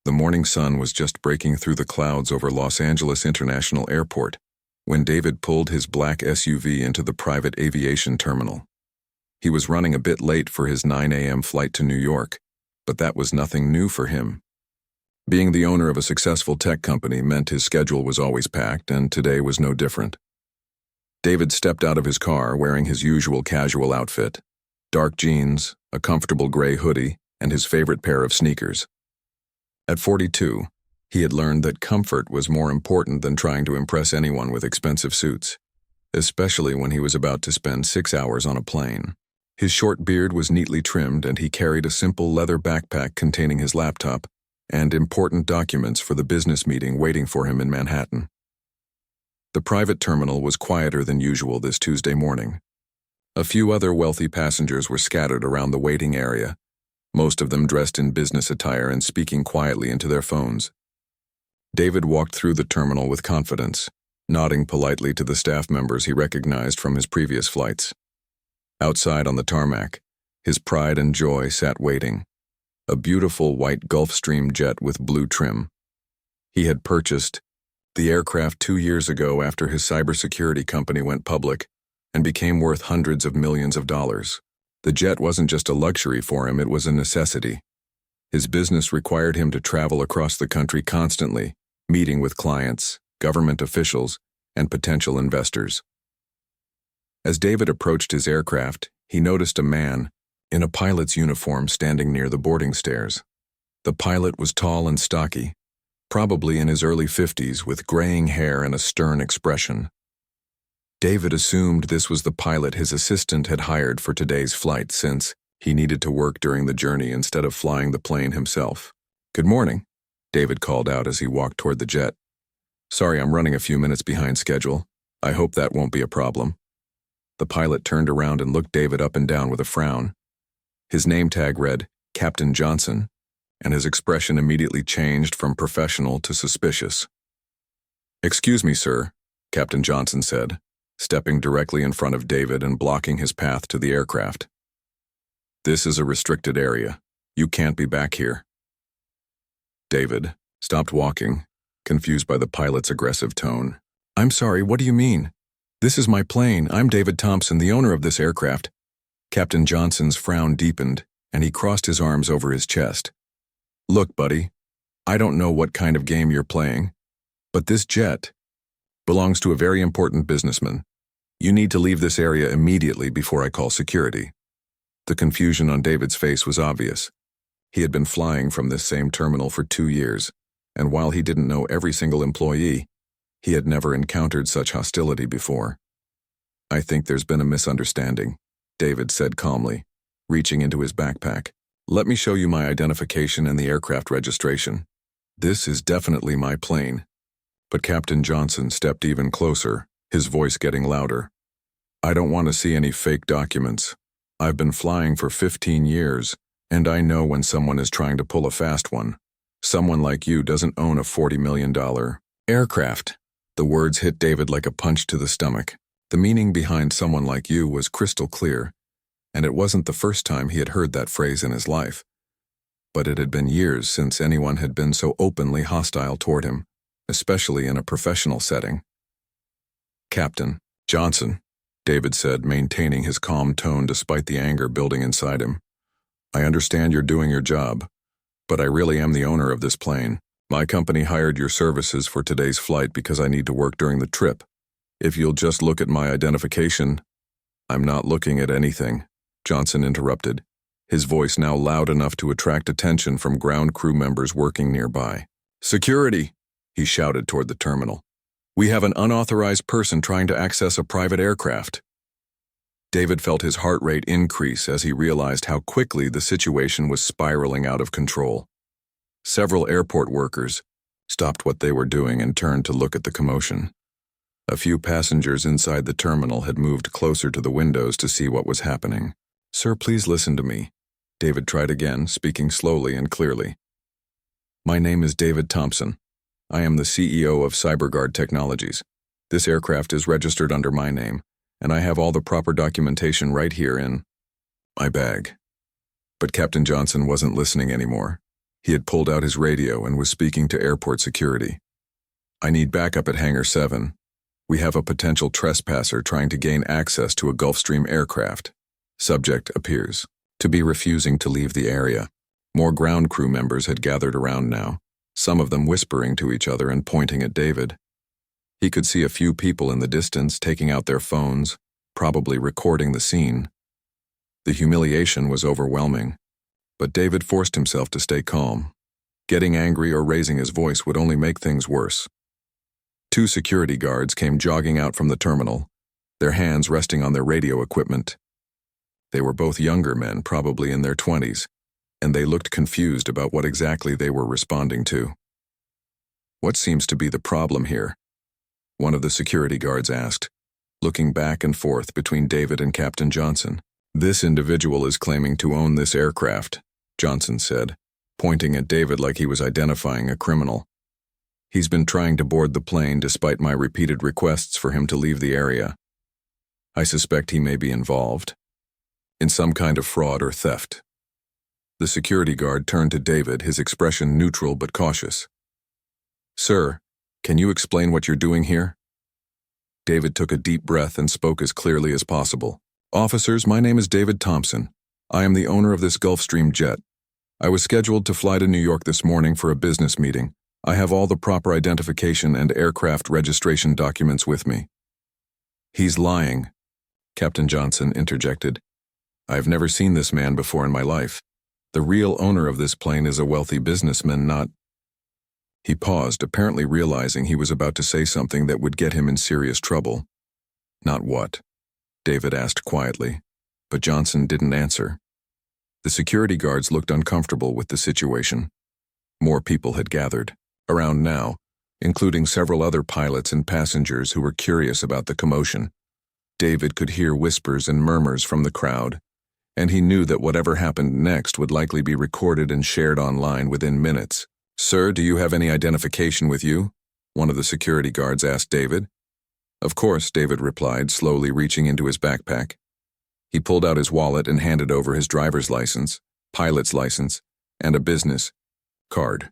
The morning sun was just breaking through the clouds over Los Angeles International Airport when David pulled his black SUV into the private aviation terminal. He was running a bit late for his 9 a.m. flight to New York, but that was nothing new for him. Being the owner of a successful tech company meant his schedule was always packed, and today was no different. David stepped out of his car wearing his usual casual outfit: dark jeans, a comfortable gray hoodie, and his favorite pair of sneakers. At 42, he had learned that comfort was more important than trying to impress anyone with expensive suits, especially when he was about to spend 6 hours on a plane. His short beard was neatly trimmed, and he carried a simple leather backpack containing his laptop and important documents for the business meeting waiting for him in Manhattan. The private terminal was quieter than usual this Tuesday morning. A few other wealthy passengers were scattered around the waiting area, most of them dressed in business attire and speaking quietly into their phones. David walked through the terminal with confidence, nodding politely to the staff members he recognized from his previous flights. Outside on the tarmac, his pride and joy sat waiting, a beautiful white Gulfstream jet with blue trim. He had purchased the aircraft 2 years ago after his cybersecurity company went public and became worth hundreds of millions of dollars. The jet wasn't just a luxury for him, it was a necessity. His business required him to travel across the country constantly, meeting with clients, government officials, and potential investors. As David approached his aircraft, he noticed a man in a pilot's uniform standing near the boarding stairs. The pilot was tall and stocky, probably in his early 50s, with graying hair and a stern expression. David assumed this was the pilot his assistant had hired for today's flight, since he needed to work during the journey instead of flying the plane himself. "Good morning," David called out as he walked toward the jet. "Sorry, I'm running a few minutes behind schedule. I hope that won't be a problem." The pilot turned around and looked David up and down with a frown. His name tag read Captain Johnson, and his expression immediately changed from professional to suspicious. "Excuse me, sir," Captain Johnson said, stepping directly in front of David and blocking his path to the aircraft. "This is a restricted area. You can't be back here." David stopped walking, confused by the pilot's aggressive tone. "I'm sorry, what do you mean? This is my plane. I'm David Thompson, the owner of this aircraft." Captain Johnson's frown deepened, and he crossed his arms over his chest. "Look, buddy, I don't know what kind of game you're playing, but this jet belongs to a very important businessman. You need to leave this area immediately before I call security." The confusion on David's face was obvious. He had been flying from this same terminal for 2 years, and while he didn't know every single employee, he had never encountered such hostility before. "I think there's been a misunderstanding," David said calmly, reaching into his backpack. "Let me show you my identification and the aircraft registration. This is definitely my plane." But Captain Johnson stepped even closer, his voice getting louder. "I don't want to see any fake documents. I've been flying for 15 years, and I know when someone is trying to pull a fast one. Someone like you doesn't own a $40 million aircraft." The words hit David like a punch to the stomach. The meaning behind "someone like you" was crystal clear, and it wasn't the first time he had heard that phrase in his life. But it had been years since anyone had been so openly hostile toward him, especially in a professional setting. "Captain Johnson," David said, maintaining his calm tone despite the anger building inside him. "I understand you're doing your job, but I really am the owner of this plane. My company hired your services for today's flight because I need to work during the trip. If you'll just look at my identification—" "I'm not looking at anything," Johnson interrupted, his voice now loud enough to attract attention from ground crew members working nearby. "Security!" he shouted toward the terminal. "We have an unauthorized person trying to access a private aircraft." David felt his heart rate increase as he realized how quickly the situation was spiraling out of control. Several airport workers stopped what they were doing and turned to look at the commotion. A few passengers inside the terminal had moved closer to the windows to see what was happening. "Sir, please listen to me," David tried again, speaking slowly and clearly. "My name is David Thompson. I am the CEO of CyberGuard Technologies. This aircraft is registered under my name, and I have all the proper documentation right here in my bag." But Captain Johnson wasn't listening anymore. He had pulled out his radio and was speaking to airport security. "I need backup at Hangar 7. We have a potential trespasser trying to gain access to a Gulfstream aircraft. Subject appears to be refusing to leave the area." More ground crew members had gathered around now, some of them whispering to each other and pointing at David. He could see a few people in the distance taking out their phones, probably recording the scene. The humiliation was overwhelming, but David forced himself to stay calm. Getting angry or raising his voice would only make things worse. 2 security guards came jogging out from the terminal, their hands resting on their radio equipment. They were both younger men, probably in their 20s, and they looked confused about what exactly they were responding to. "What seems to be the problem here?" one of the security guards asked, looking back and forth between David and Captain Johnson. "This individual is claiming to own this aircraft," Johnson said, pointing at David like he was identifying a criminal. "He's been trying to board the plane despite my repeated requests for him to leave the area. I suspect he may be involved in some kind of fraud or theft." The security guard turned to David, his expression neutral but cautious. "Sir, can you explain what you're doing here?" David took a deep breath and spoke as clearly as possible. "Officers, my name is David Thompson. I am the owner of this Gulfstream jet. I was scheduled to fly to New York this morning for a business meeting. I have all the proper identification and aircraft registration documents with me." "He's lying," Captain Johnson interjected. "I've never seen this man before in my life. The real owner of this plane is a wealthy businessman, not—" He paused, apparently realizing he was about to say something that would get him in serious trouble. "Not what?" David asked quietly, but Johnson didn't answer. The security guards looked uncomfortable with the situation. More people had gathered around now, including several other pilots and passengers who were curious about the commotion. David could hear whispers and murmurs from the crowd, and he knew that whatever happened next would likely be recorded and shared online within minutes. "Sir, do you have any identification with you?" one of the security guards asked David. "Of course," David replied, slowly reaching into his backpack. He pulled out his wallet and handed over his driver's license, pilot's license, and a business card.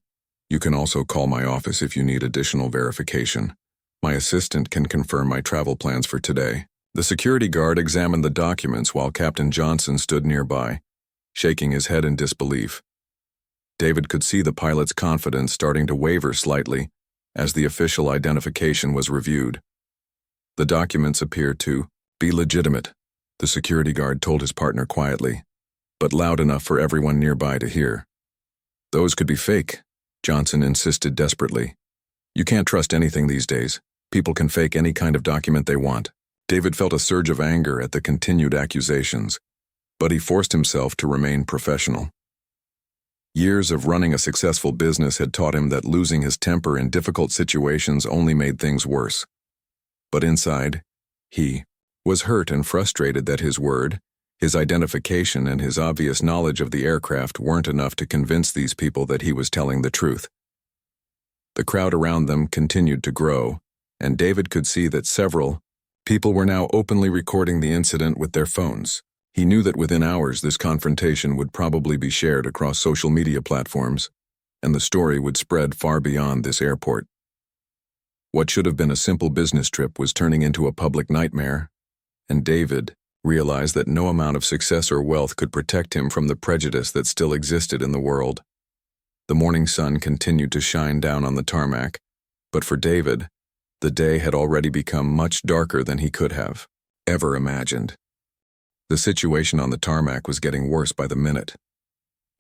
"You can also call my office if you need additional verification. My assistant can confirm my travel plans for today." The security guard examined the documents while Captain Johnson stood nearby, shaking his head in disbelief. David could see the pilot's confidence starting to waver slightly as the official identification was reviewed. The documents appeared to be legitimate, the security guard told his partner quietly, but loud enough for everyone nearby to hear. "Those could be fake," Johnson insisted desperately. "You can't trust anything these days. People can fake any kind of document they want." David felt a surge of anger at the continued accusations, but he forced himself to remain professional. Years of running a successful business had taught him that losing his temper in difficult situations only made things worse. But inside, he was hurt and frustrated that his word, his identification, and his obvious knowledge of the aircraft weren't enough to convince these people that he was telling the truth. The crowd around them continued to grow, and David could see that several people were now openly recording the incident with their phones. He knew that within hours this confrontation would probably be shared across social media platforms, and the story would spread far beyond this airport. What should have been a simple business trip was turning into a public nightmare, and David realized that no amount of success or wealth could protect him from the prejudice that still existed in the world. The morning sun continued to shine down on the tarmac, but for David, the day had already become much darker than he could have ever imagined. The situation on the tarmac was getting worse by the minute.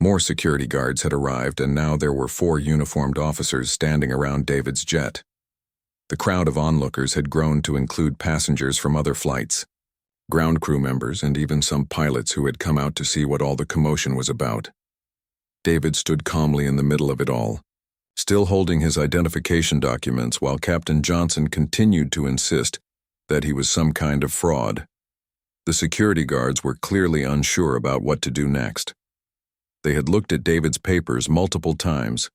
More security guards had arrived, and now there were 4 uniformed officers standing around David's jet. The crowd of onlookers had grown to include passengers from other flights, ground crew members, and even some pilots who had come out to see what all the commotion was about. David stood calmly in the middle of it all, still holding his identification documents while Captain Johnson continued to insist that he was some kind of fraud. The security guards were clearly unsure about what to do next. They had looked at David's papers multiple times,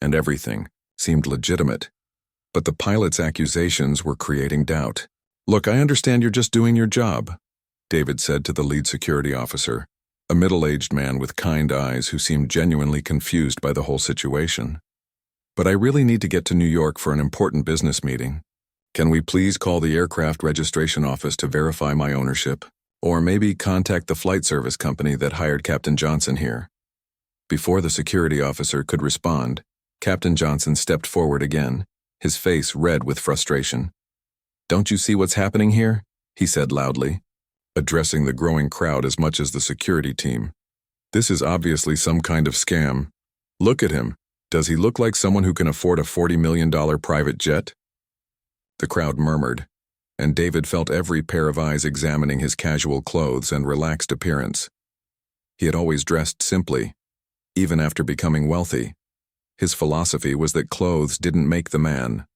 and everything seemed legitimate. But the pilot's accusations were creating doubt. "Look, I understand you're just doing your job," David said to the lead security officer, a middle-aged man with kind eyes who seemed genuinely confused by the whole situation. "But I really need to get to New York for an important business meeting. Can we please call the aircraft registration office to verify my ownership? Or maybe contact the flight service company that hired Captain Johnson here?" Before the security officer could respond, Captain Johnson stepped forward again, his face red with frustration. "Don't you see what's happening here?" he said loudly, addressing the growing crowd as much as the security team. "This is obviously some kind of scam. Look at him. Does he look like someone who can afford a $40 million private jet?" The crowd murmured, and David felt every pair of eyes examining his casual clothes and relaxed appearance. He had always dressed simply, even after becoming wealthy. His philosophy was that clothes didn't make the man,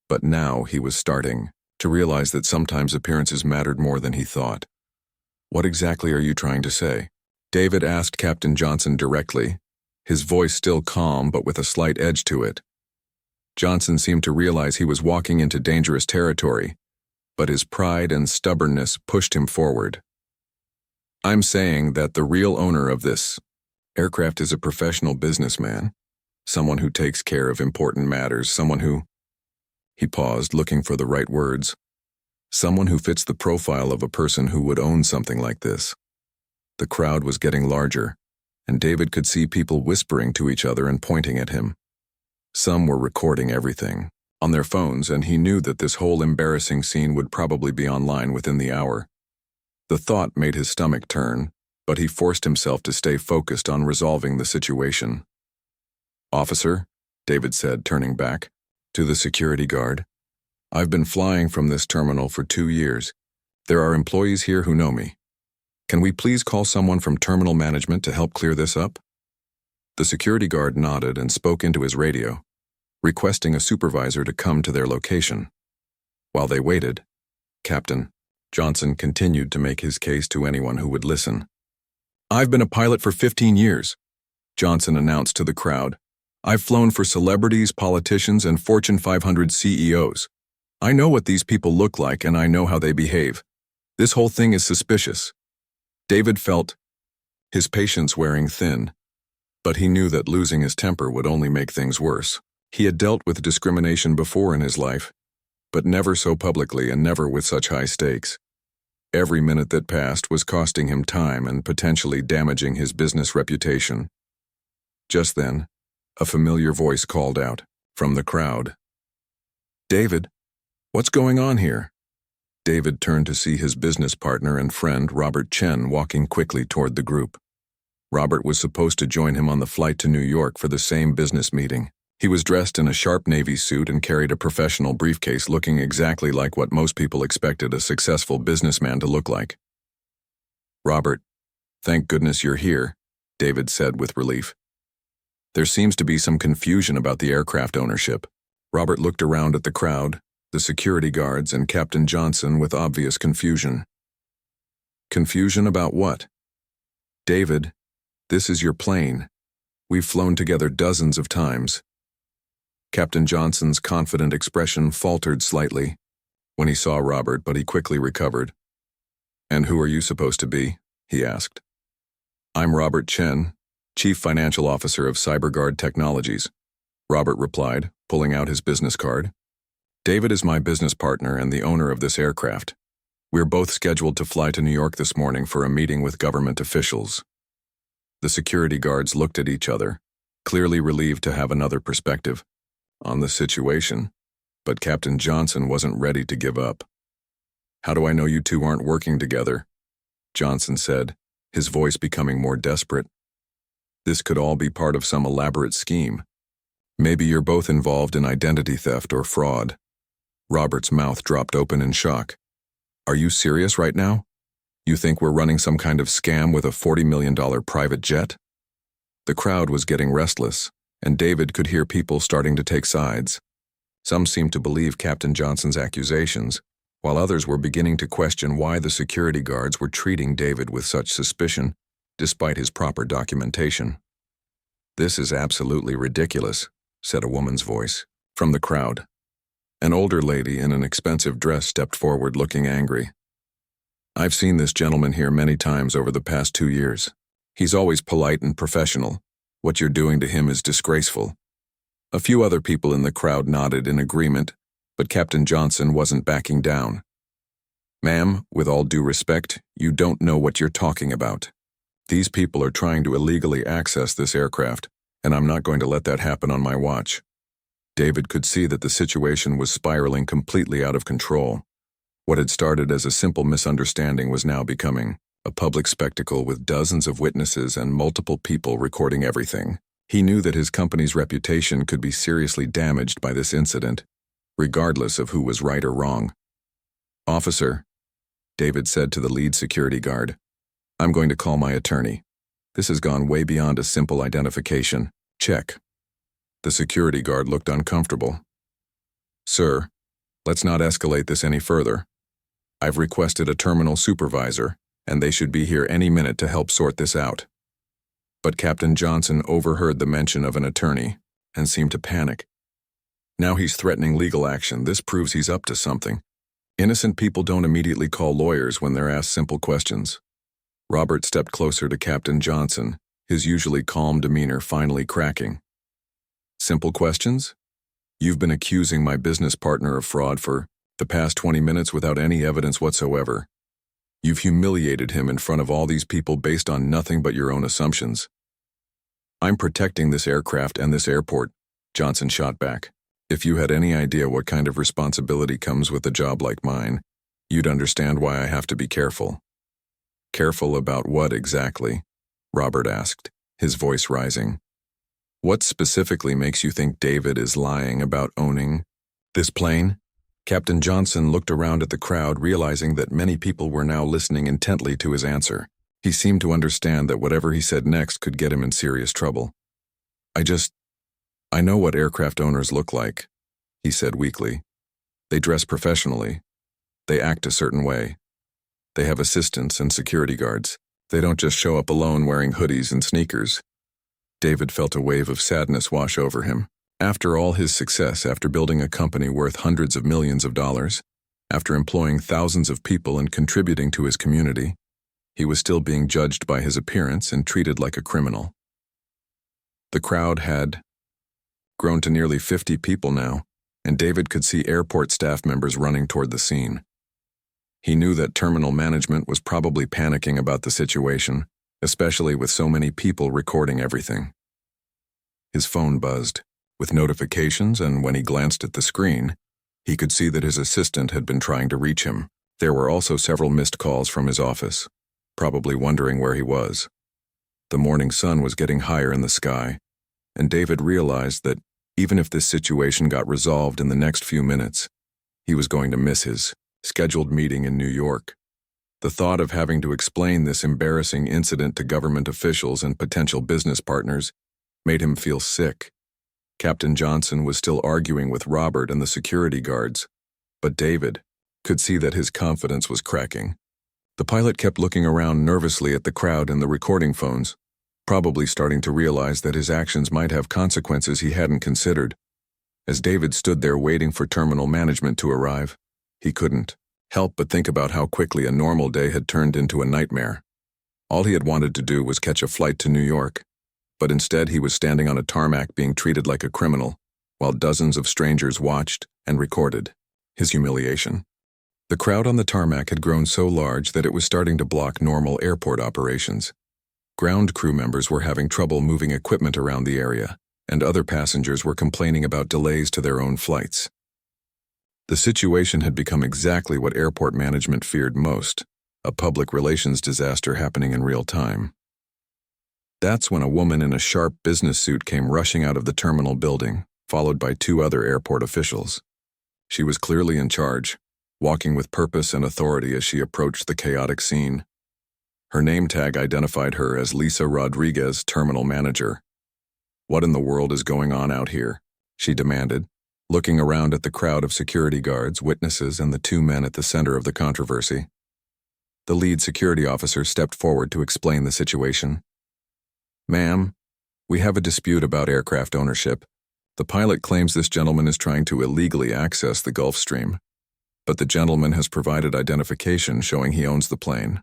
but now he was starting to realize that sometimes appearances mattered more than he thought. "What exactly are you trying to say?" David asked Captain Johnson directly, his voice still calm but with a slight edge to it. Johnson seemed to realize he was walking into dangerous territory, but his pride and stubbornness pushed him forward. "I'm saying that the real owner of this aircraft is a professional businessman, someone who takes care of important matters, someone who—" He paused, looking for the right words. "Someone who fits the profile of a person who would own something like this." The crowd was getting larger, and David could see people whispering to each other and pointing at him. Some were recording everything on their phones, and he knew that this whole embarrassing scene would probably be online within the hour. The thought made his stomach turn, but he forced himself to stay focused on resolving the situation. "Officer," David said, turning back to the security guard, "I've been flying from this terminal for 2 years. There are employees here who know me. Can we please call someone from terminal management to help clear this up?" The security guard nodded and spoke into his radio, requesting a supervisor to come to their location. While they waited, Captain Johnson continued to make his case to anyone who would listen. "I've been a pilot for 15 years, Johnson announced to the crowd. "I've flown for celebrities, politicians, and Fortune 500 CEOs. I know what these people look like and I know how they behave. This whole thing is suspicious." David felt his patience wearing thin, but he knew that losing his temper would only make things worse. He had dealt with discrimination before in his life, but never so publicly and never with such high stakes. Every minute that passed was costing him time and potentially damaging his business reputation. Just then, a familiar voice called out from the crowd. "David, what's going on here?" David turned to see his business partner and friend Robert Chen walking quickly toward the group. Robert was supposed to join him on the flight to New York for the same business meeting. He was dressed in a sharp navy suit and carried a professional briefcase looking exactly like what most people expected a successful businessman to look like. "Robert, thank goodness you're here," David said with relief. "There seems to be some confusion about the aircraft ownership." Robert looked around at the crowd, the security guards, and Captain Johnson with obvious confusion. "Confusion about what?" "David, this is your plane. We've flown together dozens of times." Captain Johnson's confident expression faltered slightly when he saw Robert, but he quickly recovered. "And who are you supposed to be?" he asked. "I'm Robert Chen, Chief Financial Officer of CyberGuard Technologies," Robert replied, pulling out his business card. "David is my business partner and the owner of this aircraft. We're both scheduled to fly to New York this morning for a meeting with government officials." The security guards looked at each other, clearly relieved to have another perspective on the situation, but Captain Johnson wasn't ready to give up. "How do I know you two aren't working together?" Johnson said, his voice becoming more desperate. "This could all be part of some elaborate scheme. Maybe you're both involved in identity theft or fraud." Robert's mouth dropped open in shock. "Are you serious right now? You think we're running some kind of scam with a $40 million private jet?" The crowd was getting restless, and David could hear people starting to take sides. Some seemed to believe Captain Johnson's accusations, while others were beginning to question why the security guards were treating David with such suspicion, despite his proper documentation. "This is absolutely ridiculous," said a woman's voice from the crowd. An older lady in an expensive dress stepped forward looking angry. "I've seen this gentleman here many times over the past 2 years. He's always polite and professional. What you're doing to him is disgraceful." A few other people in the crowd nodded in agreement, but Captain Johnson wasn't backing down. "Ma'am, with all due respect, you don't know what you're talking about. These people are trying to illegally access this aircraft, and I'm not going to let that happen on my watch." David could see that the situation was spiraling completely out of control. What had started as a simple misunderstanding was now becoming a public spectacle with dozens of witnesses and multiple people recording everything. He knew that his company's reputation could be seriously damaged by this incident, regardless of who was right or wrong. "Officer," David said to the lead security guard, "I'm going to call my attorney. This has gone way beyond a simple identification check." The security guard looked uncomfortable. "Sir, let's not escalate this any further. I've requested a terminal supervisor, and they should be here any minute to help sort this out." But Captain Johnson overheard the mention of an attorney and seemed to panic. Now he's threatening legal action. This proves he's up to something. Innocent people don't immediately call lawyers when they're asked simple questions. Robert stepped closer to Captain Johnson, his usually calm demeanor finally cracking. "Simple questions? You've been accusing my business partner of fraud for the past 20 minutes without any evidence whatsoever. You've humiliated him in front of all these people based on nothing but your own assumptions." "I'm protecting this aircraft and this airport," Johnson shot back. "If you had any idea what kind of responsibility comes with a job like mine, you'd understand why I have to be careful." "Careful about what exactly?" Robert asked, his voice rising. "What specifically makes you think David is lying about owning this plane?" Captain Johnson looked around at the crowd, realizing that many people were now listening intently to his answer. He seemed to understand that whatever he said next could get him in serious trouble. I know what aircraft owners look like," he said weakly. "They dress professionally. They act a certain way. They have assistants and security guards. They don't just show up alone wearing hoodies and sneakers." David felt a wave of sadness wash over him. After all his success, after building a company worth hundreds of millions of dollars, after employing thousands of people and contributing to his community, he was still being judged by his appearance and treated like a criminal. The crowd had grown to nearly 50 people now, and David could see airport staff members running toward the scene. He knew that terminal management was probably panicking about the situation, especially with so many people recording everything. His phone buzzed with notifications, and when he glanced at the screen, he could see that his assistant had been trying to reach him. There were also several missed calls from his office, probably wondering where he was. The morning sun was getting higher in the sky, and David realized that even if this situation got resolved in the next few minutes, he was going to miss his scheduled meeting in New York. The thought of having to explain this embarrassing incident to government officials and potential business partners made him feel sick. Captain Johnson was still arguing with Robert and the security guards, but David could see that his confidence was cracking. The pilot kept looking around nervously at the crowd and the recording phones, probably starting to realize that his actions might have consequences he hadn't considered. As David stood there waiting for terminal management to arrive, he couldn't help but think about how quickly a normal day had turned into a nightmare. All he had wanted to do was catch a flight to New York, but instead he was standing on a tarmac being treated like a criminal, while dozens of strangers watched and recorded his humiliation. The crowd on the tarmac had grown so large that it was starting to block normal airport operations. Ground crew members were having trouble moving equipment around the area, and other passengers were complaining about delays to their own flights. The situation had become exactly what airport management feared most, a public relations disaster happening in real time. That's when a woman in a sharp business suit came rushing out of the terminal building, followed by 2 other airport officials. She was clearly in charge, walking with purpose and authority as she approached the chaotic scene. Her name tag identified her as Lisa Rodriguez, terminal manager. "What in the world is going on out here?" she demanded, looking around at the crowd of security guards, witnesses, and the 2 men at the center of the controversy. The lead security officer stepped forward to explain the situation. "Ma'am, we have a dispute about aircraft ownership. The pilot claims this gentleman is trying to illegally access the Gulf Stream, but the gentleman has provided identification showing he owns the plane."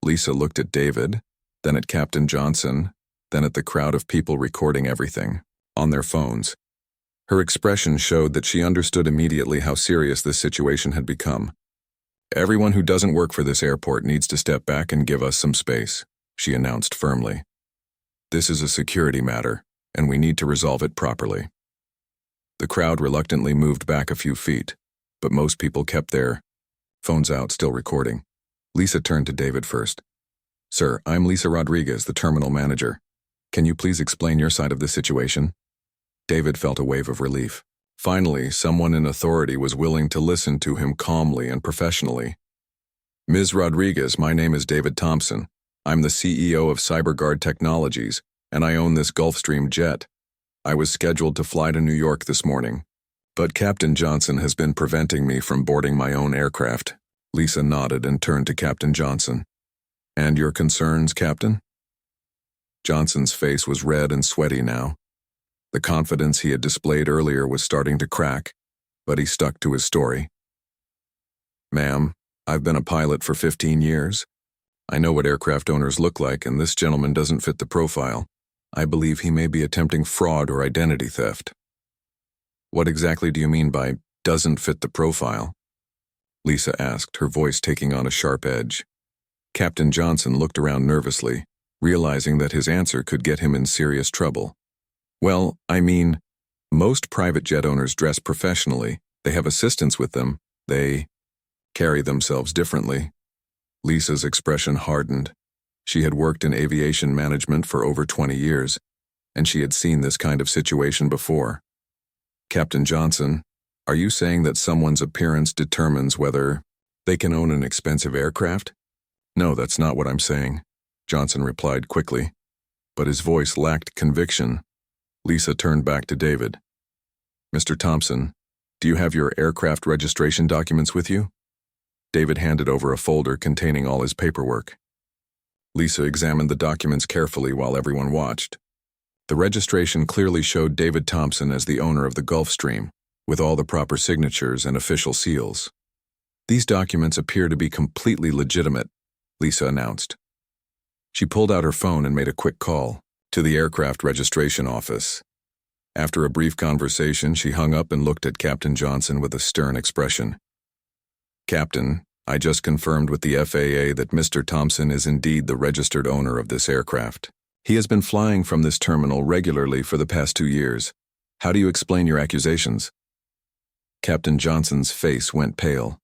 Lisa looked at David, then at Captain Johnson, then at the crowd of people recording everything, on their phones. Her expression showed that she understood immediately how serious this situation had become. "Everyone who doesn't work for this airport needs to step back and give us some space," she announced firmly. "This is a security matter, and we need to resolve it properly." The crowd reluctantly moved back a few feet, but most people kept their phones out, still recording. Lisa turned to David first. "Sir, I'm Lisa Rodriguez, the terminal manager. Can you please explain your side of the situation?" David felt a wave of relief. Finally, someone in authority was willing to listen to him calmly and professionally. "Ms. Rodriguez, my name is David Thompson. I'm the CEO of CyberGuard Technologies, and I own this Gulfstream jet. I was scheduled to fly to New York this morning, but Captain Johnson has been preventing me from boarding my own aircraft." Lisa nodded and turned to Captain Johnson. "And your concerns, Captain?" Johnson's face was red and sweaty now. The confidence he had displayed earlier was starting to crack, but he stuck to his story. "Ma'am, I've been a pilot for 15 years. I know what aircraft owners look like, and this gentleman doesn't fit the profile. I believe he may be attempting fraud or identity theft." "What exactly do you mean by doesn't fit the profile?" Lisa asked, her voice taking on a sharp edge. Captain Johnson looked around nervously, realizing that his answer could get him in serious trouble. "Well, I mean, most private jet owners dress professionally. They have assistants with them. They carry themselves differently." Lisa's expression hardened. She had worked in aviation management for over 20 years, and she had seen this kind of situation before. "Captain Johnson, are you saying that someone's appearance determines whether they can own an expensive aircraft?" "No, that's not what I'm saying," Johnson replied quickly, but his voice lacked conviction. Lisa turned back to David. "Mr. Thompson, do you have your aircraft registration documents with you?" David handed over a folder containing all his paperwork. Lisa examined the documents carefully while everyone watched. The registration clearly showed David Thompson as the owner of the Gulfstream, with all the proper signatures and official seals. "These documents appear to be completely legitimate," Lisa announced. She pulled out her phone and made a quick call to the aircraft registration office. After a brief conversation, she hung up and looked at Captain Johnson with a stern expression. "Captain, I just confirmed with the FAA that Mr. Thompson is indeed the registered owner of this aircraft. He has been flying from this terminal regularly for the past 2 years. How do you explain your accusations?" Captain Johnson's face went pale.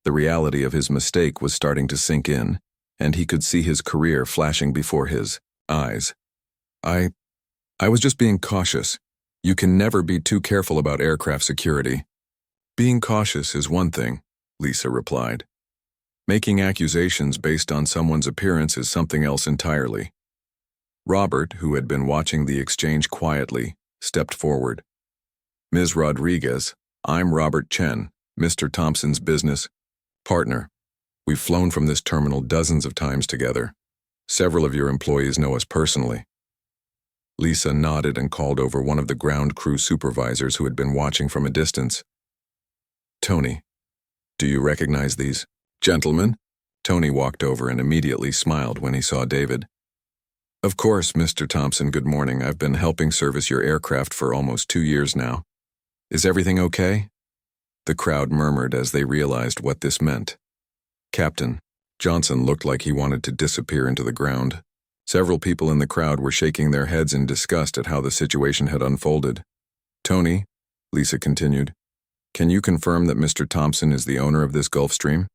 The reality of his mistake was starting to sink in, and he could see his career flashing before his eyes. I was just being cautious. You can never be too careful about aircraft security." "Being cautious is one thing," Lisa replied. "Making accusations based on someone's appearance is something else entirely." Robert, who had been watching the exchange quietly, stepped forward. "Ms. Rodriguez, I'm Robert Chen, Mr. Thompson's business partner. We've flown from this terminal dozens of times together. Several of your employees know us personally." Lisa nodded and called over one of the ground crew supervisors who had been watching from a distance. "Tony, do you recognize these gentlemen?" Tony walked over and immediately smiled when he saw David. "Of course, Mr. Thompson, good morning. I've been helping service your aircraft for almost 2 years now. Is everything okay?" The crowd murmured as they realized what this meant. "Captain." Johnson looked like he wanted to disappear into the ground. Several people in the crowd were shaking their heads in disgust at how the situation had unfolded. "Tony," Lisa continued, "can you confirm that Mr. Thompson is the owner of this Gulfstream?"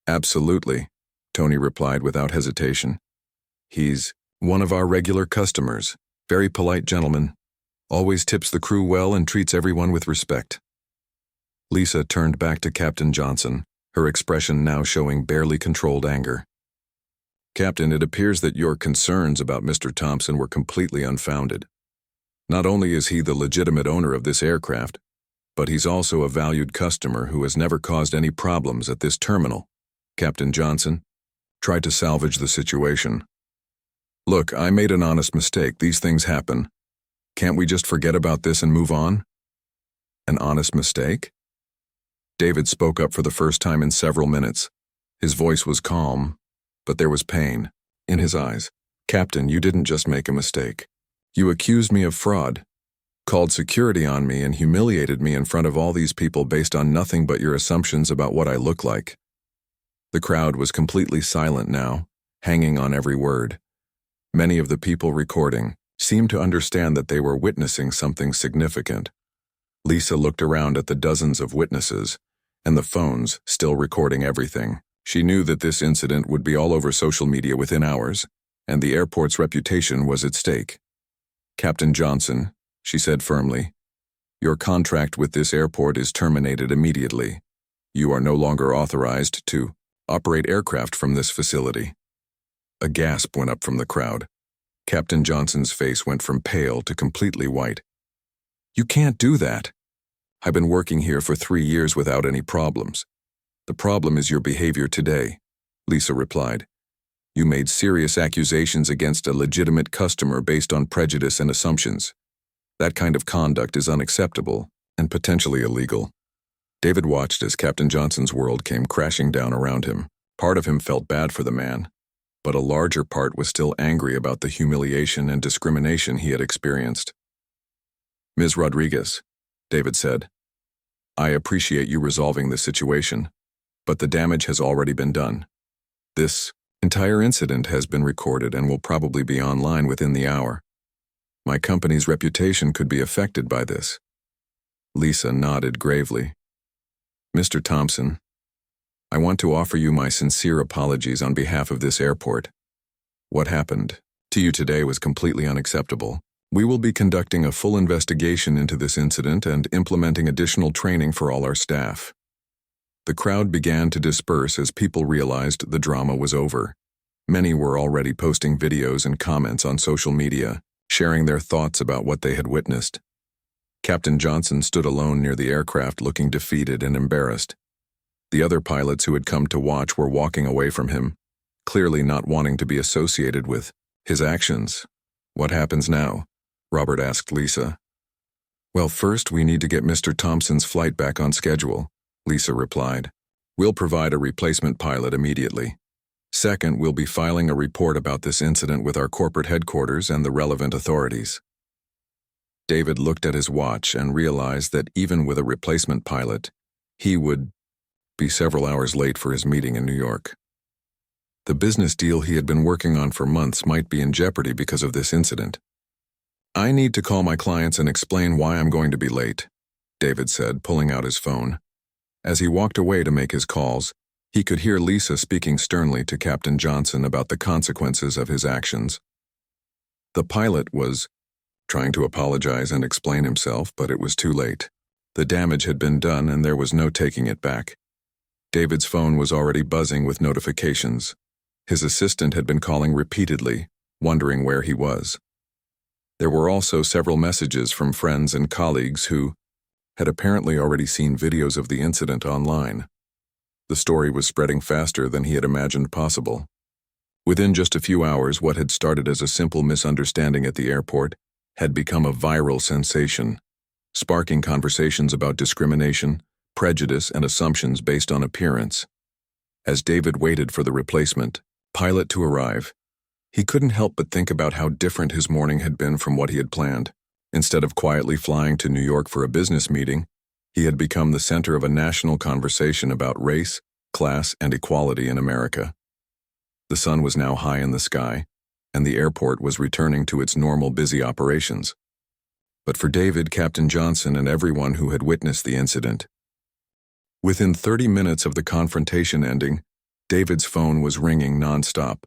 "Absolutely," Tony replied without hesitation. "He's one of our regular customers, very polite gentleman, always tips the crew well and treats everyone with respect." Lisa turned back to Captain Johnson, her expression now showing barely controlled anger. "Captain, it appears that your concerns about Mr. Thompson were completely unfounded. Not only is he the legitimate owner of this aircraft, but he's also a valued customer who has never caused any problems at this terminal. Captain Johnson, try to salvage the situation. Look, I made an honest mistake. These things happen. Can't we just forget about this and move on?" "An honest mistake?" David spoke up for the first time in several minutes. His voice was calm, but there was pain in his eyes. "Captain, you didn't just make a mistake. You accused me of fraud, called security on me, and humiliated me in front of all these people based on nothing but your assumptions about what I look like." The crowd was completely silent now, hanging on every word. Many of the people recording seemed to understand that they were witnessing something significant. Lisa looked around at the dozens of witnesses, and the phones still recording everything. She knew that this incident would be all over social media within hours, and the airport's reputation was at stake. "Captain Johnson," she said firmly, "your contract with this airport is terminated immediately. You are no longer authorized to operate aircraft from this facility." A gasp went up from the crowd. Captain Johnson's face went from pale to completely white. "You can't do that. I've been working here for 3 years without any problems." "The problem is your behavior today," Lisa replied. "You made serious accusations against a legitimate customer based on prejudice and assumptions. That kind of conduct is unacceptable and potentially illegal." David watched as Captain Johnson's world came crashing down around him. Part of him felt bad for the man, but a larger part was still angry about the humiliation and discrimination he had experienced. "Ms. Rodriguez," David said, "I appreciate you resolving the situation, but the damage has already been done. This entire incident has been recorded and will probably be online within the hour. My company's reputation could be affected by this." Lisa nodded gravely. "Mr. Thompson, I want to offer you my sincere apologies on behalf of this airport. What happened to you today was completely unacceptable. We will be conducting a full investigation into this incident and implementing additional training for all our staff." The crowd began to disperse as people realized the drama was over. Many were already posting videos and comments on social media, sharing their thoughts about what they had witnessed. Captain Johnson stood alone near the aircraft, looking defeated and embarrassed. The other pilots who had come to watch were walking away from him, clearly not wanting to be associated with his actions. "What happens now?" Robert asked Lisa. "Well, first we need to get Mr. Thompson's flight back on schedule," Lisa replied. "We'll provide a replacement pilot immediately. Second, we'll be filing a report about this incident with our corporate headquarters and the relevant authorities." David looked at his watch and realized that even with a replacement pilot, he would be several hours late for his meeting in New York. The business deal he had been working on for months might be in jeopardy because of this incident. "I need to call my clients and explain why I'm going to be late," David said, pulling out his phone. As he walked away to make his calls, he could hear Lisa speaking sternly to Captain Johnson about the consequences of his actions. The pilot was trying to apologize and explain himself, but it was too late. The damage had been done and there was no taking it back. David's phone was already buzzing with notifications. His assistant had been calling repeatedly, wondering where he was. There were also several messages from friends and colleagues who had apparently already seen videos of the incident online. The story was spreading faster than he had imagined possible. Within just a few hours, what had started as a simple misunderstanding at the airport had become a viral sensation, sparking conversations about discrimination, prejudice, and assumptions based on appearance. As David waited for the replacement pilot to arrive, he couldn't help but think about how different his morning had been from what he had planned. Instead of quietly flying to New York for a business meeting, he had become the center of a national conversation about race, class, and equality in America. The sun was now high in the sky, and the airport was returning to its normal busy operations. But for David, Captain Johnson, and everyone who had witnessed the incident, within 30 minutes of the confrontation ending, David's phone was ringing nonstop.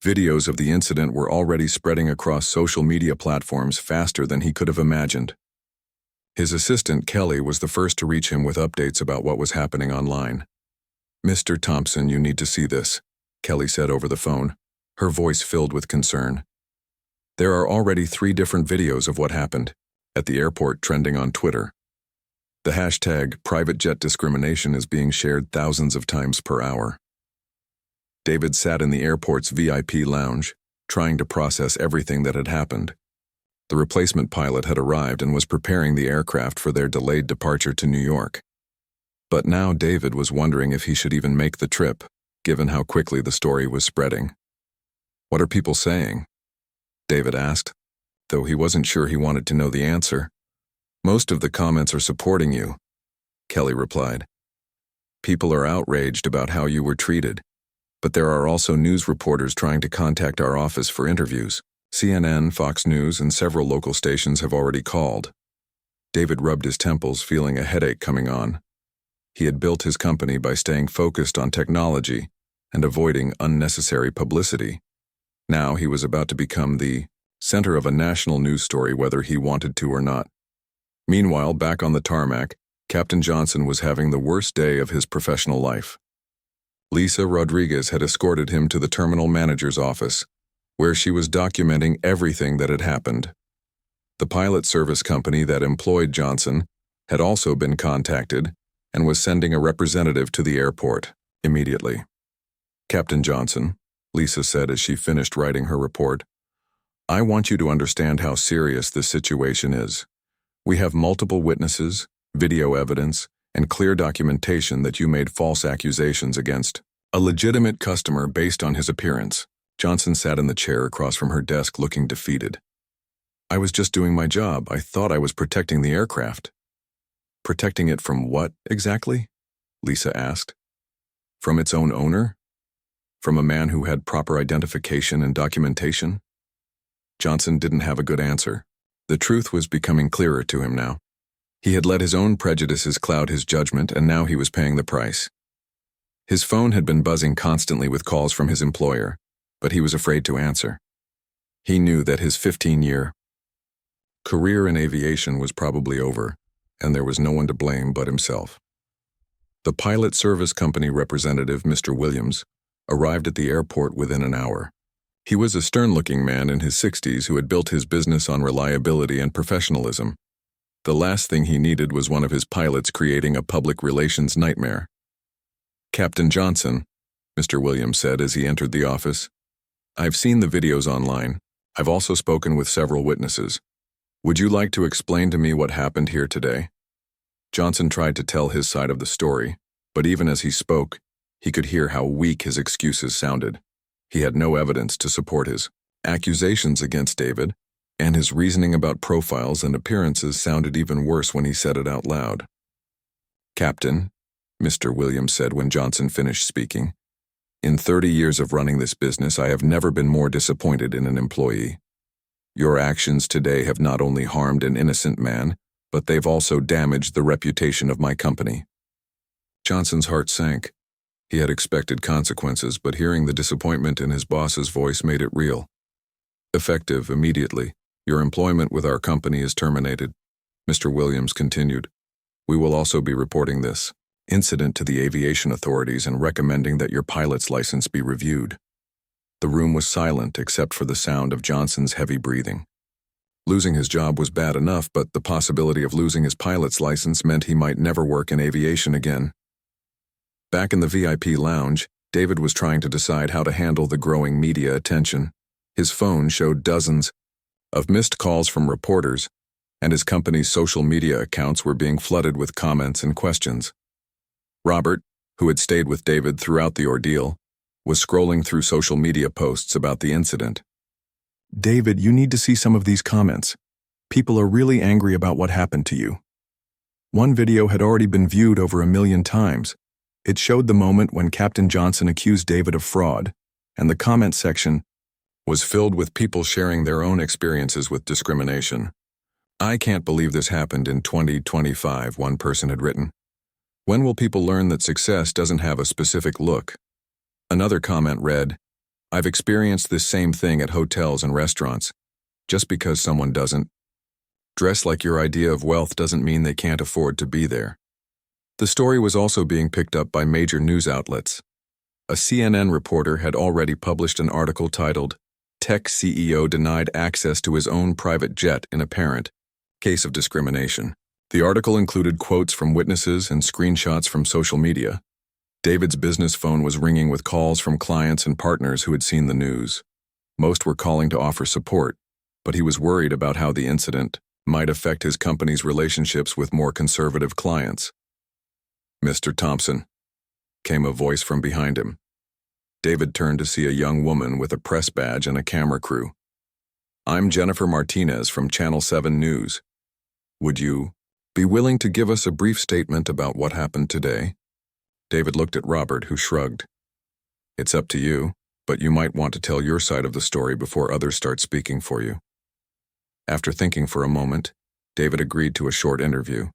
Videos of the incident were already spreading across social media platforms faster than he could have imagined. His assistant, Kelly, was the first to reach him with updates about what was happening online. "Mr. Thompson, you need to see this," Kelly said over the phone, her voice filled with concern. "There are already 3 different videos of what happened at the airport trending on Twitter. The hashtag private jet discrimination is being shared thousands of times per hour." David sat in the airport's VIP lounge, trying to process everything that had happened. The replacement pilot had arrived and was preparing the aircraft for their delayed departure to New York. But now David was wondering if he should even make the trip, given how quickly the story was spreading. What are people saying? David asked, though he wasn't sure he wanted to know the answer. Most of the comments are supporting you, Kelly replied. People are outraged about how you were treated, but there are also news reporters trying to contact our office for interviews. CNN, Fox News, and several local stations have already called. David rubbed his temples, feeling a headache coming on. He had built his company by staying focused on technology and avoiding unnecessary publicity. Now he was about to become the center of a national news story whether he wanted to or not. Meanwhile, back on the tarmac, Captain Johnson was having the worst day of his professional life. Lisa Rodriguez had escorted him to the terminal manager's office, where she was documenting everything that had happened. The pilot service company that employed Johnson had also been contacted and was sending a representative to the airport immediately. Captain Johnson, Lisa said as she finished writing her report, I want you to understand how serious this situation is. We have multiple witnesses, video evidence, and clear documentation that you made false accusations against a legitimate customer based on his appearance. Johnson sat in the chair across from her desk looking defeated. I was just doing my job. I thought I was protecting the aircraft. Protecting it from what, exactly? Lisa asked. From its own owner? From a man who had proper identification and documentation? Johnson didn't have a good answer. The truth was becoming clearer to him now. He had let his own prejudices cloud his judgment, and now he was paying the price. His phone had been buzzing constantly with calls from his employer, but he was afraid to answer. He knew that his 15-year career in aviation was probably over, and there was no one to blame but himself. The pilot service company representative, Mr. Williams, arrived at the airport within an hour. He was a stern-looking man in his 60s who had built his business on reliability and professionalism. The last thing he needed was one of his pilots creating a public relations nightmare. Captain Johnson, Mr. Williams said as he entered the office, I've seen the videos online. I've also spoken with several witnesses. Would you like to explain to me what happened here today? Johnson tried to tell his side of the story, but even as he spoke, he could hear how weak his excuses sounded. He had no evidence to support his accusations against David, and his reasoning about profiles and appearances sounded even worse when he said it out loud. Captain, Mr. Williams said when Johnson finished speaking, in 30 years of running this business, I have never been more disappointed in an employee. Your actions today have not only harmed an innocent man, but they've also damaged the reputation of my company. Johnson's heart sank. He had expected consequences, but hearing the disappointment in his boss's voice made it real. Effective immediately, your employment with our company is terminated, Mr. Williams continued. We will also be reporting this incident to the aviation authorities and recommending that your pilot's license be reviewed. The room was silent except for the sound of Johnson's heavy breathing. Losing his job was bad enough, but the possibility of losing his pilot's license meant he might never work in aviation again. Back in the VIP lounge, David was trying to decide how to handle the growing media attention. His phone showed dozens of missed calls from reporters, and his company's social media accounts were being flooded with comments and questions. Robert, who had stayed with David throughout the ordeal, was scrolling through social media posts about the incident. David, you need to see some of these comments. People are really angry about what happened to you. One video had already been viewed over 1 million times. It showed the moment when Captain Johnson accused David of fraud, and the comment section was filled with people sharing their own experiences with discrimination. I can't believe this happened in 2025, one person had written. When will people learn that success doesn't have a specific look? Another comment read, I've experienced this same thing at hotels and restaurants. Just because someone doesn't dress like your idea of wealth doesn't mean they can't afford to be there. The story was also being picked up by major news outlets. A CNN reporter had already published an article titled, Tech CEO Denied Access to His Own Private Jet in Apparent Case of Discrimination. The article included quotes from witnesses and screenshots from social media. David's business phone was ringing with calls from clients and partners who had seen the news. Most were calling to offer support, but he was worried about how the incident might affect his company's relationships with more conservative clients. Mr. Thompson, came a voice from behind him. David turned to see a young woman with a press badge and a camera crew. "I'm Jennifer Martinez from Channel 7 News. Would you be willing to give us a brief statement about what happened today?" David looked at Robert, who shrugged. "It's up to you, but you might want to tell your side of the story before others start speaking for you." After thinking for a moment, David agreed to a short interview.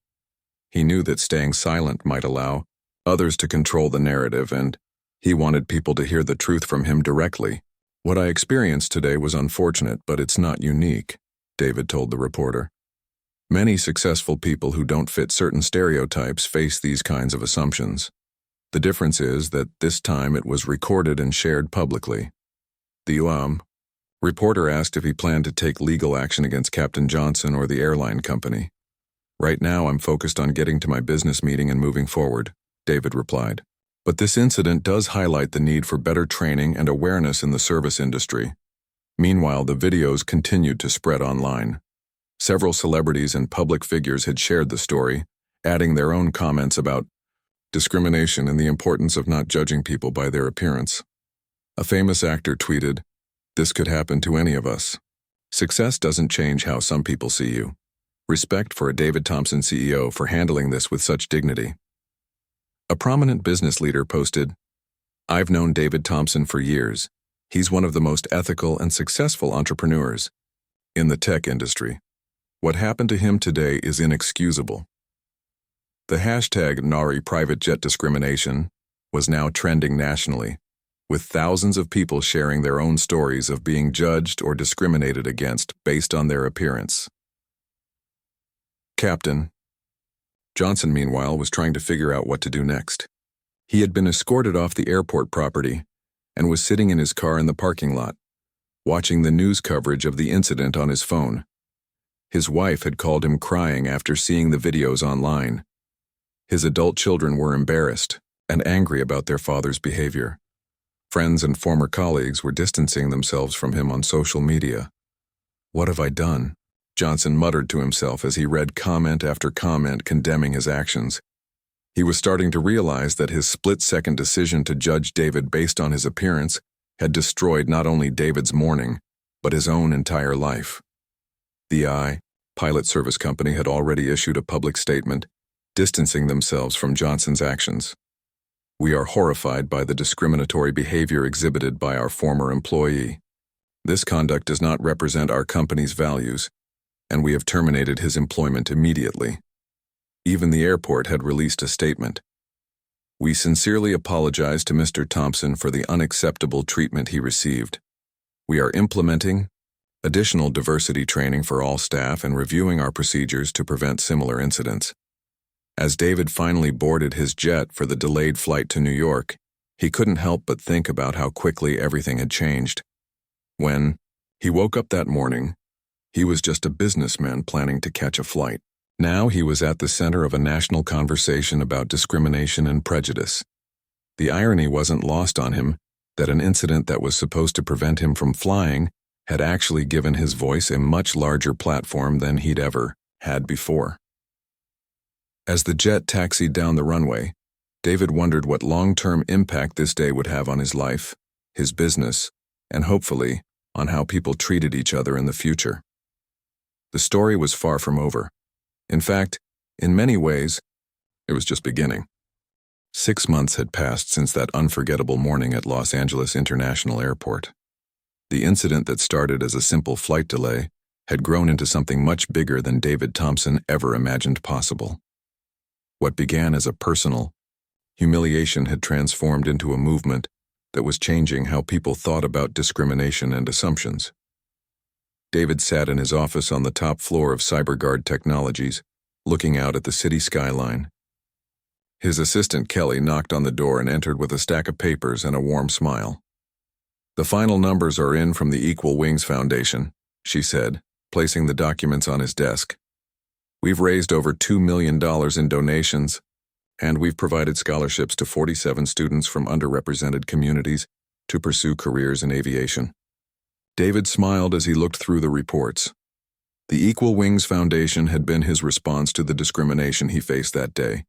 He knew that staying silent might allow others to control the narrative, and he wanted people to hear the truth from him directly. "What I experienced today was unfortunate, but it's not unique," David told the reporter. "Many successful people who don't fit certain stereotypes face these kinds of assumptions. The difference is that this time it was recorded and shared publicly." The reporter asked if he planned to take legal action against Captain Johnson or the airline company. "Right now I'm focused on getting to my business meeting and moving forward," David replied. "But this incident does highlight the need for better training and awareness in the service industry." Meanwhile, the videos continued to spread online. Several celebrities and public figures had shared the story, adding their own comments about discrimination and the importance of not judging people by their appearance. A famous actor tweeted, "This could happen to any of us. Success doesn't change how some people see you." Respect for a David Thompson CEO for handling this with such dignity. A prominent business leader posted, "I've known David Thompson for years. He's one of the most ethical and successful entrepreneurs in the tech industry. What happened to him today is inexcusable." The hashtag #Nari private jet discrimination was now trending nationally, with thousands of people sharing their own stories of being judged or discriminated against based on their appearance. Captain Johnson, meanwhile, was trying to figure out what to do next. He had been escorted off the airport property and was sitting in his car in the parking lot, watching the news coverage of the incident on his phone. His wife had called him crying after seeing the videos online. His adult children were embarrassed and angry about their father's behavior. Friends and former colleagues were distancing themselves from him on social media. "What have I done?" Johnson muttered to himself as he read comment after comment condemning his actions. He was starting to realize that his split-second decision to judge David based on his appearance had destroyed not only David's morning, but his own entire life. The pilot service company had already issued a public statement, distancing themselves from Johnson's actions. "We are horrified by the discriminatory behavior exhibited by our former employee. This conduct does not represent our company's values, and we have terminated his employment immediately." Even the airport had released a statement. "We sincerely apologize to Mr. Thompson for the unacceptable treatment he received. We are implementing additional diversity training for all staff and reviewing our procedures to prevent similar incidents." As David finally boarded his jet for the delayed flight to New York, he couldn't help but think about how quickly everything had changed. When he woke up that morning, he was just a businessman planning to catch a flight. Now he was at the center of a national conversation about discrimination and prejudice. The irony wasn't lost on him that an incident that was supposed to prevent him from flying had actually given his voice a much larger platform than he'd ever had before. As the jet taxied down the runway, David wondered what long-term impact this day would have on his life, his business, and hopefully, on how people treated each other in the future. The story was far from over. In fact, in many ways, it was just beginning. 6 months had passed since that unforgettable morning at Los Angeles International Airport. The incident that started as a simple flight delay had grown into something much bigger than David Thompson ever imagined possible. What began as a personal humiliation had transformed into a movement that was changing how people thought about discrimination and assumptions. David sat in his office on the top floor of CyberGuard Technologies, looking out at the city skyline. His assistant Kelly knocked on the door and entered with a stack of papers and a warm smile. "The final numbers are in from the Equal Wings Foundation," she said, placing the documents on his desk. "We've raised over $2 million in donations, and we've provided scholarships to 47 students from underrepresented communities to pursue careers in aviation." David smiled as he looked through the reports. The Equal Wings Foundation had been his response to the discrimination he faced that day.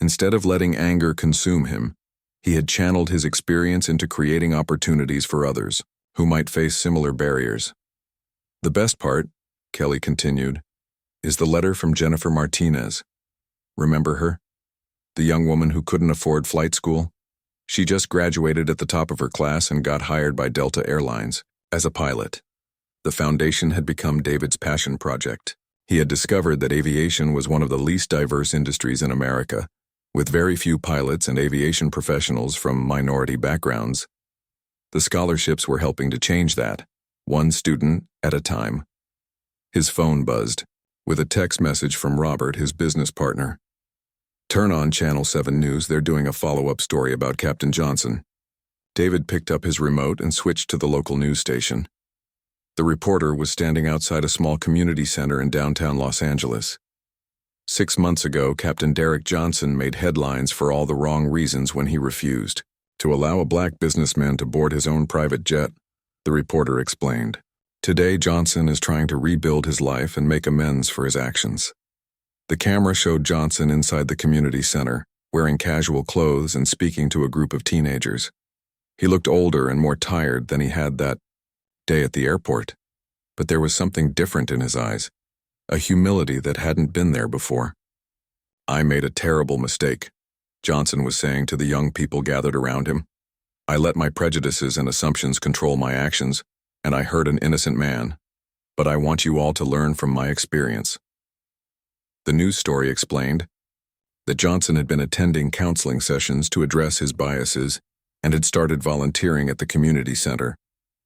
Instead of letting anger consume him, He had channeled his experience into creating opportunities for others who might face similar barriers. The best part, Kelly continued, is the letter from Jennifer Martinez. Remember her? The young woman who couldn't afford flight school? She just graduated at the top of her class and got hired by Delta Airlines as a pilot. The foundation had become David's passion project. He had discovered that aviation was one of the least diverse industries in America, with very few pilots and aviation professionals from minority backgrounds. The scholarships were helping to change that, one student at a time. His phone buzzed, with a text message from Robert, his business partner. Turn on Channel 7 News, they're doing a follow-up story about Captain Johnson. David picked up his remote and switched to the local news station. The reporter was standing outside a small community center in downtown Los Angeles. 6 months ago, Captain Derek Johnson made headlines for all the wrong reasons when he refused to allow a black businessman to board his own private jet, the reporter explained. Today, Johnson is trying to rebuild his life and make amends for his actions. The camera showed Johnson inside the community center, wearing casual clothes and speaking to a group of teenagers. He looked older and more tired than he had that day at the airport, but there was something different in his eyes, a humility that hadn't been there before. I made a terrible mistake, Johnson was saying to the young people gathered around him. I let my prejudices and assumptions control my actions, and I hurt an innocent man. But I want you all to learn from my experience. The news story explained that Johnson had been attending counseling sessions to address his biases and had started volunteering at the community center,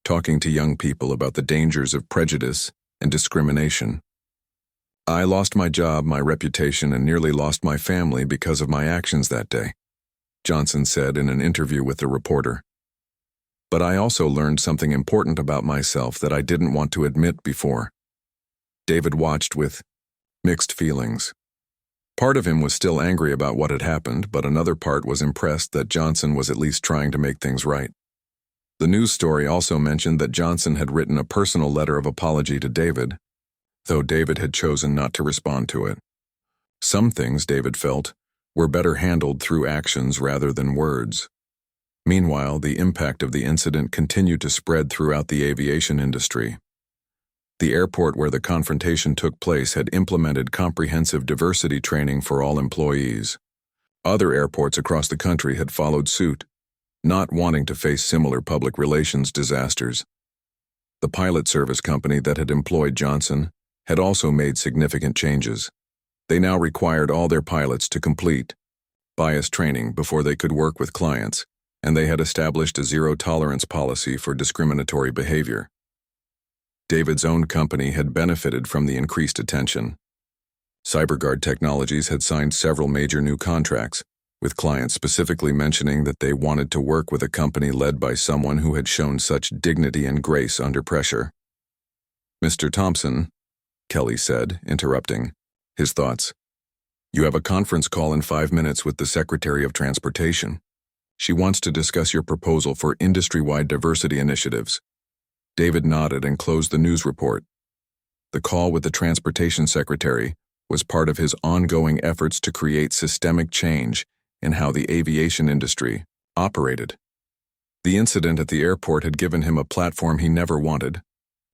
talking to young people about the dangers of prejudice and discrimination. I lost my job, my reputation, and nearly lost my family because of my actions that day, Johnson said in an interview with the reporter. But I also learned something important about myself that I didn't want to admit before. David watched with mixed feelings. Part of him was still angry about what had happened, but another part was impressed that Johnson was at least trying to make things right. The news story also mentioned that Johnson had written a personal letter of apology to David, though David had chosen not to respond to it. Some things, David felt, were better handled through actions rather than words. Meanwhile, the impact of the incident continued to spread throughout the aviation industry. The airport where the confrontation took place had implemented comprehensive diversity training for all employees. Other airports across the country had followed suit, not wanting to face similar public relations disasters. The pilot service company that had employed Johnson had also made significant changes. They now required all their pilots to complete bias training before they could work with clients, and they had established a zero-tolerance policy for discriminatory behavior. David's own company had benefited from the increased attention. CyberGuard Technologies had signed several major new contracts, with clients specifically mentioning that they wanted to work with a company led by someone who had shown such dignity and grace under pressure. Mr. Thompson, Kelly said, interrupting his thoughts. You have a conference call in 5 minutes with the Secretary of Transportation. She wants to discuss your proposal for industry-wide diversity initiatives. David nodded and closed the news report. The call with the Transportation Secretary was part of his ongoing efforts to create systemic change in how the aviation industry operated. The incident at the airport had given him a platform he never wanted,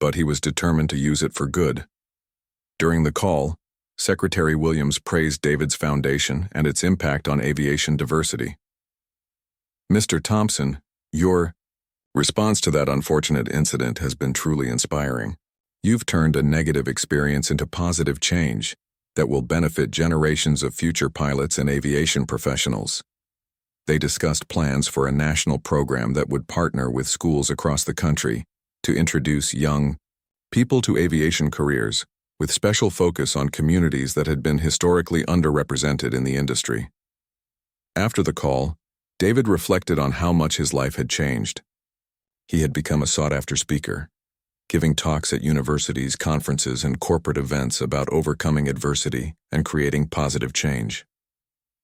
but he was determined to use it for good. During the call, Secretary Williams praised David's foundation and its impact on aviation diversity. Mr. Thompson, your response to that unfortunate incident has been truly inspiring. You've turned a negative experience into positive change that will benefit generations of future pilots and aviation professionals. They discussed plans for a national program that would partner with schools across the country to introduce young people to aviation careers, with special focus on communities that had been historically underrepresented in the industry. After the call, David reflected on how much his life had changed. He had become a sought-after speaker, giving talks at universities, conferences, and corporate events about overcoming adversity and creating positive change.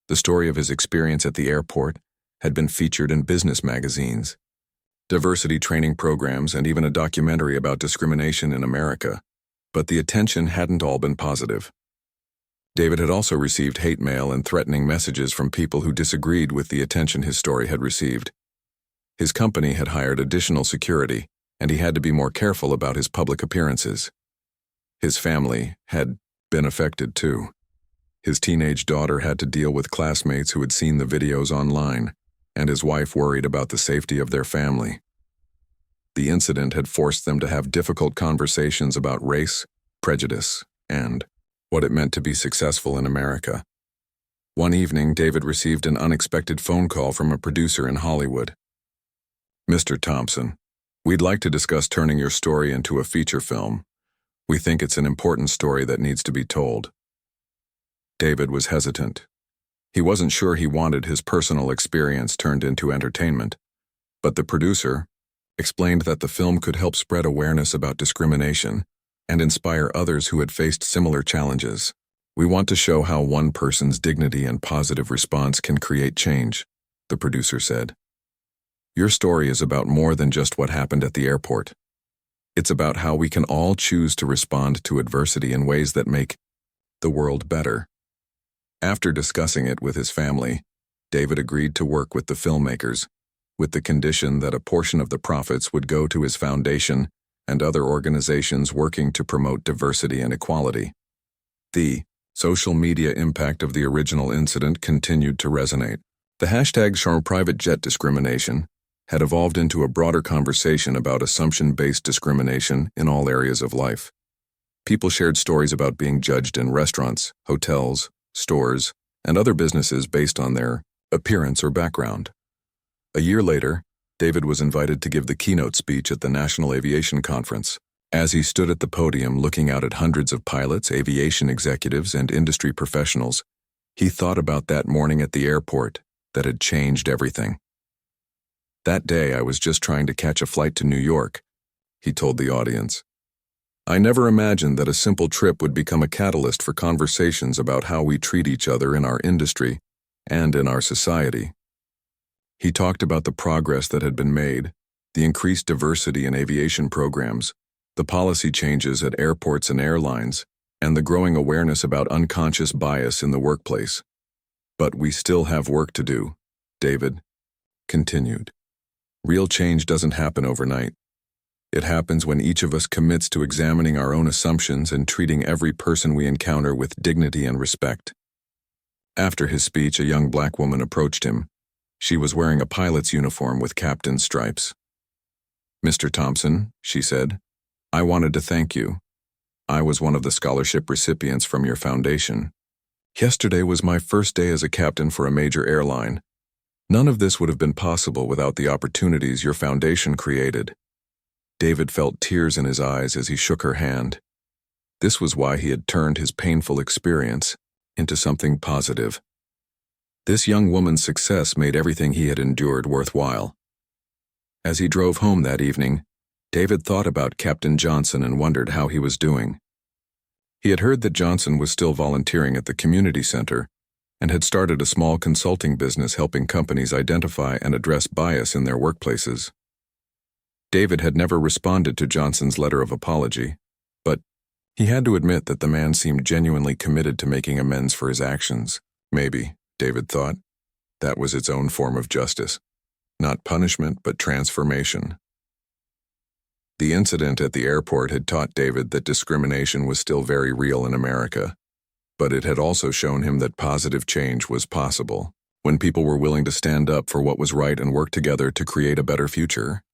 The story of his experience at the airport had been featured in business magazines, diversity training programs, and even a documentary about discrimination in America, but the attention hadn't all been positive. David had also received hate mail and threatening messages from people who disagreed with the attention his story had received. His company had hired additional security, and he had to be more careful about his public appearances. His family had been affected too. His teenage daughter had to deal with classmates who had seen the videos online, and his wife worried about the safety of their family. The incident had forced them to have difficult conversations about race, prejudice, and what it meant to be successful in America. One evening, David received an unexpected phone call from a producer in Hollywood. "Mr. Thompson, we'd like to discuss turning your story into a feature film. We think it's an important story that needs to be told." David was hesitant. He wasn't sure he wanted his personal experience turned into entertainment, but the producer explained that the film could help spread awareness about discrimination and inspire others who had faced similar challenges. "We want to show how one person's dignity and positive response can create change," the producer said. "Your story is about more than just what happened at the airport. It's about how we can all choose to respond to adversity in ways that make the world better." After discussing it with his family, David agreed to work with the filmmakers, with the condition that a portion of the profits would go to his foundation and other organizations working to promote diversity and equality. The social media impact of the original incident continued to resonate. The hashtag #PrivateJet discrimination had evolved into a broader conversation about assumption-based discrimination in all areas of life. People shared stories about being judged in restaurants, hotels, stores, and other businesses based on their appearance or background. A year later, David was invited to give the keynote speech at the National Aviation Conference. As he stood at the podium looking out at hundreds of pilots, aviation executives, and industry professionals, he thought about that morning at the airport that had changed everything. "That day I was just trying to catch a flight to New York," he told the audience. "I never imagined that a simple trip would become a catalyst for conversations about how we treat each other in our industry and in our society." He talked about the progress that had been made, the increased diversity in aviation programs, the policy changes at airports and airlines, and the growing awareness about unconscious bias in the workplace. "But we still have work to do," David continued. "Real change doesn't happen overnight. It happens when each of us commits to examining our own assumptions and treating every person we encounter with dignity and respect." After his speech, a young black woman approached him. She was wearing a pilot's uniform with captain's stripes. "Mr. Thompson," she said, "I wanted to thank you. I was one of the scholarship recipients from your foundation. Yesterday was my first day as a captain for a major airline. None of this would have been possible without the opportunities your foundation created." David felt tears in his eyes as he shook her hand. This was why he had turned his painful experience into something positive. This young woman's success made everything he had endured worthwhile. As he drove home that evening, David thought about Captain Johnson and wondered how he was doing. He had heard that Johnson was still volunteering at the community center and had started a small consulting business helping companies identify and address bias in their workplaces. David had never responded to Johnson's letter of apology, but he had to admit that the man seemed genuinely committed to making amends for his actions. Maybe, David thought, that was its own form of justice. Not punishment, but transformation. The incident at the airport had taught David that discrimination was still very real in America, but it had also shown him that positive change was possible when people were willing to stand up for what was right and work together to create a better future.